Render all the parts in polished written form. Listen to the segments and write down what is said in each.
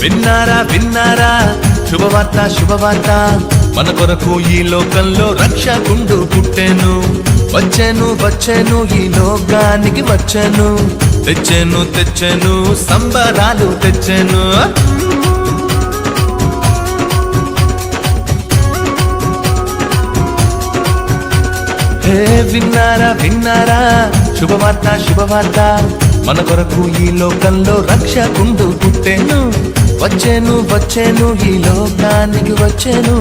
విన్నారా విన్నారా శుభవార్త శుభవార్త మన కొరకు ఈ లోకంలో రక్షకుండు పుట్టెను వచ్చెను వచ్చెను ఈ లోకానికి వచ్చెను తెచ్చెను తెచ్చెను సంబరాలు తెచ్చెను హే విన్నారా విన్నారా శుభవార్త శుభవార్త మన కొరకు ఈ లోకంలో రక్షకుండు పుట్టెను వచ్చెను వచ్చెను ఈ లోకానికి వచ్చెను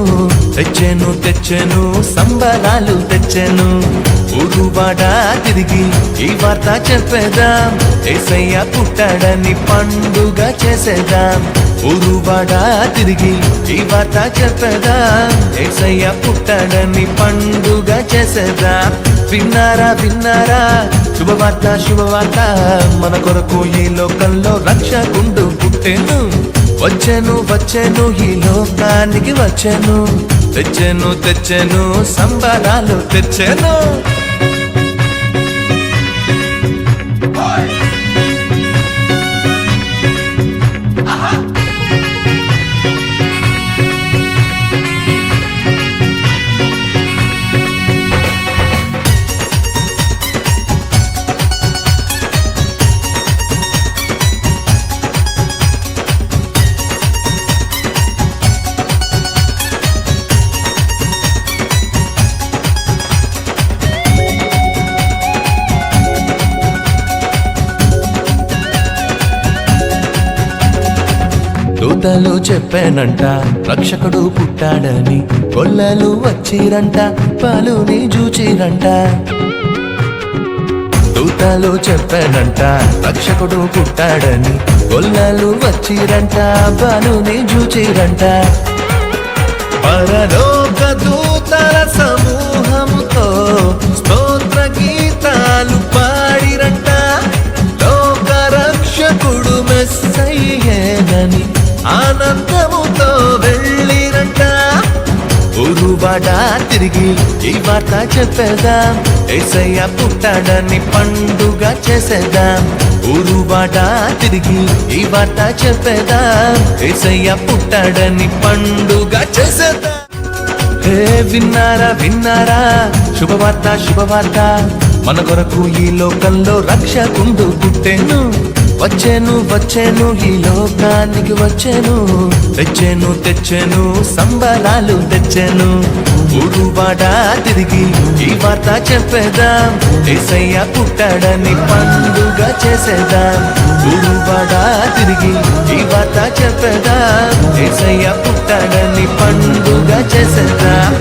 తెచ్చెను తెచ్చెను సంబరాలు తెచ్చెను ఊరువాడ తిరిగి ఈ వార్త చెప్పేదాం యేసయ్య పుట్టాడని పండుగ చేసేదాం ఊరువాడ తిరిగి ఈ వార్త చెప్పేదాం యేసయ్య పుట్టాడని పండుగ చేసేదాం విన్నారా విన్నారా శుభవార్త శుభవార్త మన కొరకు ఈ లోకంలో రక్షకుండు పుట్టెను వచ్చెను వచ్చెను ఈ లోకానికి వచ్చెను తెచ్చెను తెచ్చెను సంబరాలు తెచ్చెను దూతలు చెప్పానంట రక్షకుడు పుట్టాడని గొల్లలు వచ్చిరంట పాలుని జూచిరంట దూతలు చెప్పానంట రక్షకుడు పుట్టాడని గొల్లలు వచ్చిరంట పాలుని జూచిరంట పరలోక దూతల సమూహముతో స్తోత్ర గీతాలు పాడిరంట లోక రక్షకుడు మెస్సయ్యేనని ఆనందముతో వెళ్ళిరంట ఊరువాడ తిరిగి ఈ వార్త చెప్పేదాం యేసయ్య పుట్టాడని పండుగ చేసేదాం ఊరువాడ తిరిగి ఈ వార్త చెప్పేదాం యేసయ్య పుట్టాడని పండుగ చేసేదాం హే విన్నారా విన్నారా శుభవార్త శుభవార్త మన కొరకు ఈ లోకంలో రక్షకుండు పుట్టెను వచ్చెను వచ్చెను ఈ లోకానికి వచ్చెను తెచ్చెను తెచ్చెను సంబరాలు తెచ్చెను ఊరువాడ తిరిగి ఈ వార్త చెప్పేదాం యేసయ్య పుట్టాడని పండుగ చేసేదాం ఊరువాడ తిరిగి ఈ వార్త చెప్పేదాం యేసయ్య పుట్టాడని పండుగ చేసేదాం